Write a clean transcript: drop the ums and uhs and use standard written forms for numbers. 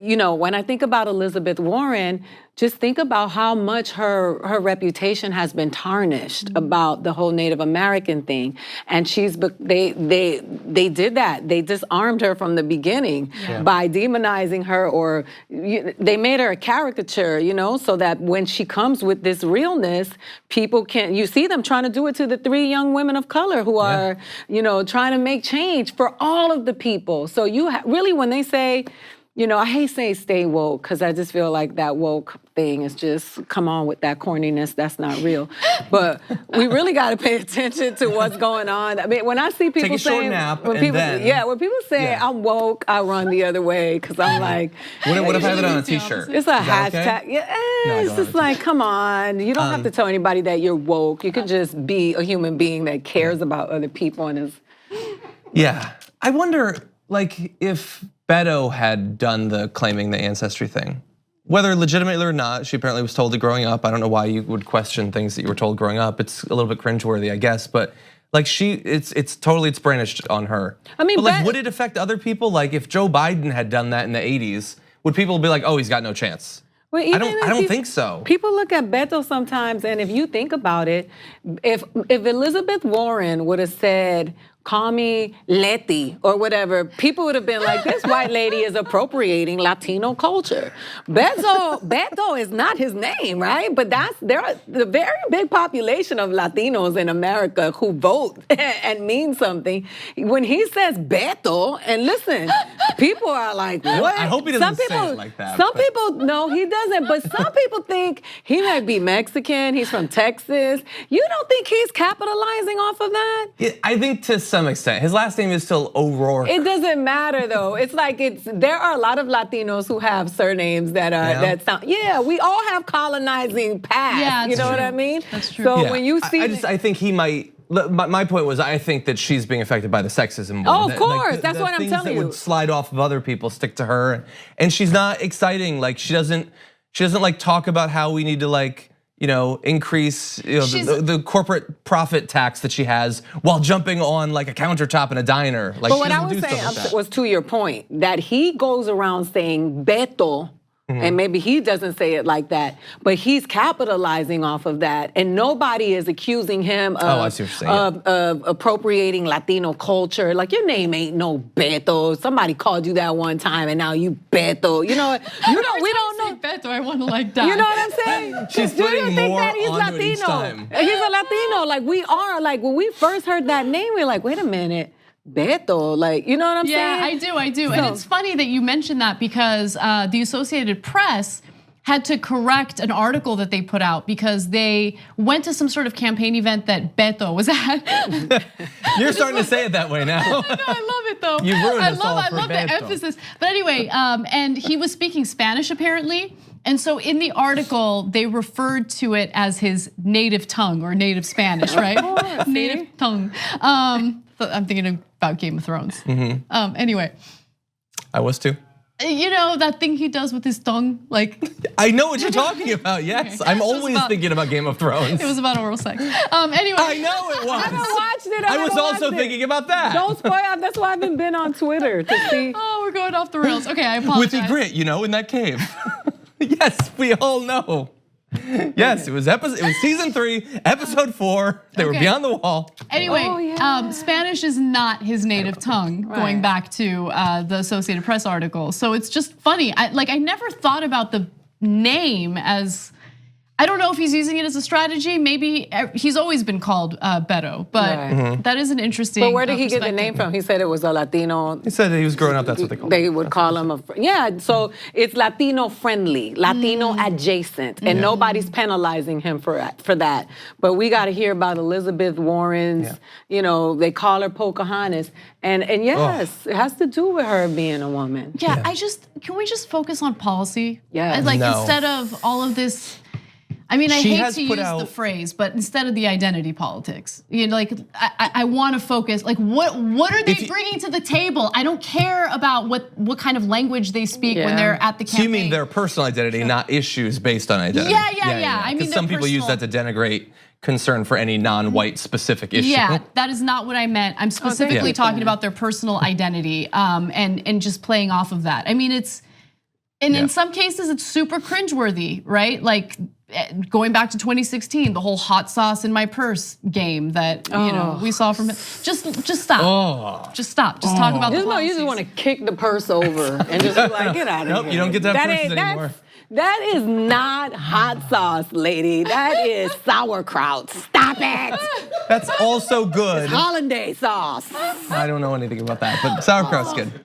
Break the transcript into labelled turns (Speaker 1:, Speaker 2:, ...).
Speaker 1: You know, when I think about Elizabeth Warren, just think about how much her reputation has been tarnished about the whole Native American thing. And they did that. They disarmed her from the beginning by demonizing her, or they made her a caricature, you know, so that when she comes with this realness, people can, you see them trying to do it to the 3 young women of color who are, you know, trying to make change for all of the people. So you really, when they say, you know, I hate saying stay woke because I just feel like that woke thing is just, come on with that corniness, that's not real. But we really got to pay attention to what's going on. I mean, when I see people saying, when people say I'm woke, I run the other way because I'm like,
Speaker 2: what if I have it on a t-shirt?
Speaker 1: It's a hashtag.
Speaker 2: Okay?
Speaker 1: It's just like, come on. You don't have to tell anybody that you're woke. You can just be a human being that cares about other people and is.
Speaker 2: Yeah, I wonder, like, if Beto had done the claiming the ancestry thing, whether legitimately or not. She apparently was told it growing up. I don't know why you would question things that you were told growing up. It's a little bit cringeworthy, I guess, but like it's totally brandished on her.
Speaker 1: I mean,
Speaker 2: but like, would it affect other people? Like if Joe Biden had done that in the 80s, would people be like, oh, he's got no chance?
Speaker 1: Well,
Speaker 2: I don't think so.
Speaker 1: People look at Beto sometimes, and if you think about it, if Elizabeth Warren would have said, call me Leti or whatever, people would have been like, this white lady is appropriating Latino culture. Beto is not his name, right? But there are the very big population of Latinos in America who vote and mean something. When he says Beto, and listen, people are like, what?
Speaker 2: I hope he doesn't say it like that.
Speaker 1: Some people, no, he doesn't, but some people think he might be Mexican, he's from Texas. You don't think he's capitalizing off of that?
Speaker 2: Yeah, I think to some extent. His last name is still O'Rourke.
Speaker 1: It doesn't matter though. It's like there are a lot of Latinos who have surnames that are that sound. Yeah, we all have colonizing past.
Speaker 3: Yeah,
Speaker 1: you know
Speaker 3: true.
Speaker 1: what I mean?
Speaker 3: That's true.
Speaker 1: So when you see,
Speaker 2: I think he might. My point was, I think that she's being affected by the sexism.
Speaker 1: Oh, of course, that's what I'm telling you.
Speaker 2: Things that would slide off of other people stick to her, and she's not exciting. Like she doesn't like talk about how we need to like, you know, increase the corporate profit tax that she has while jumping on like a countertop in a diner. Like,
Speaker 1: but what I was saying was to your point that he goes around saying Beto. And maybe he doesn't say it like that, but he's capitalizing off of that, and nobody is accusing him of appropriating Latino culture. Like your name ain't no Beto. Somebody called you that one time, and now you Beto. You know, we don't know
Speaker 3: Beto. I want to like that.
Speaker 1: You know what I'm saying?
Speaker 2: She's putting more onto it each time.
Speaker 1: He's a Latino. Like we are. Like when we first heard that name, we were like, wait a minute. Beto, like, you know what I'm saying?
Speaker 3: Yeah, I do. And it's funny that you mentioned that because the Associated Press had to correct an article that they put out because they went to some sort of campaign event that Beto was at.
Speaker 2: You're starting to say it that way now.
Speaker 3: I know, I love it though.
Speaker 2: You ruined us all
Speaker 3: I love the emphasis. But anyway, and he was speaking Spanish apparently. And so in the article, they referred to it as his native tongue or native Spanish, right? Native tongue. I'm thinking about Game of Thrones. Anyway.
Speaker 2: I was too.
Speaker 3: You know, that thing he does with his tongue, like.
Speaker 2: I know what you're talking about, yes. Okay. I'm always thinking about Game of Thrones.
Speaker 3: It was about oral sex. Anyway.
Speaker 2: I know it was.
Speaker 1: I haven't watched it.
Speaker 2: I was also thinking about that.
Speaker 1: Don't spoil it. That's why I haven't been on Twitter to see.
Speaker 3: Oh, we're going off the rails. Okay, I apologize.
Speaker 2: With Ygritte, you know, in that cave. Yes, we all know. Yes, it was season 3, episode 4. They were beyond the wall.
Speaker 3: Anyway, Spanish is not his native tongue, going back to the Associated Press article. So it's just funny. I never thought about the name as, I don't know if he's using it as a strategy. Maybe he's always been called Beto, but that is an interesting.
Speaker 1: But where did he get the name from? He said it was a Latino.
Speaker 2: He said he was growing up. That's what they called him.
Speaker 1: They would call him so it's Latino friendly, Latino adjacent, and nobody's penalizing him for that. But we got to hear about Elizabeth Warren's. You know, they call her Pocahontas, and yes, it has to do with her being a woman.
Speaker 3: Yeah, can we just focus on policy?
Speaker 1: Yeah,
Speaker 3: like instead of all of this. I mean, I hate to use the phrase, but instead of the identity politics, you know, like I want to focus. Like, what are they bringing to the table? I don't care about what kind of language they speak when they're at the campaign.
Speaker 2: So you mean their personal identity, not issues based on identity?
Speaker 3: Yeah. I mean,
Speaker 2: some people use that to denigrate concern for any non-white specific issue.
Speaker 3: Yeah, that is not what I meant. I'm specifically talking about their personal identity and just playing off of that. I mean, And in some cases, it's super cringeworthy, right? Like going back to 2016, the whole hot sauce in my purse game that we saw from. Just stop. Just stop. Just talk about the policies.
Speaker 1: You just want to kick the purse over and just be like, get out of here.
Speaker 2: Nope, you don't get to have purses anymore.
Speaker 1: That is not hot sauce, lady. That is sauerkraut. Stop it.
Speaker 2: That's also good.
Speaker 1: It's hollandaise sauce.
Speaker 2: I don't know anything about that, but sauerkraut's good.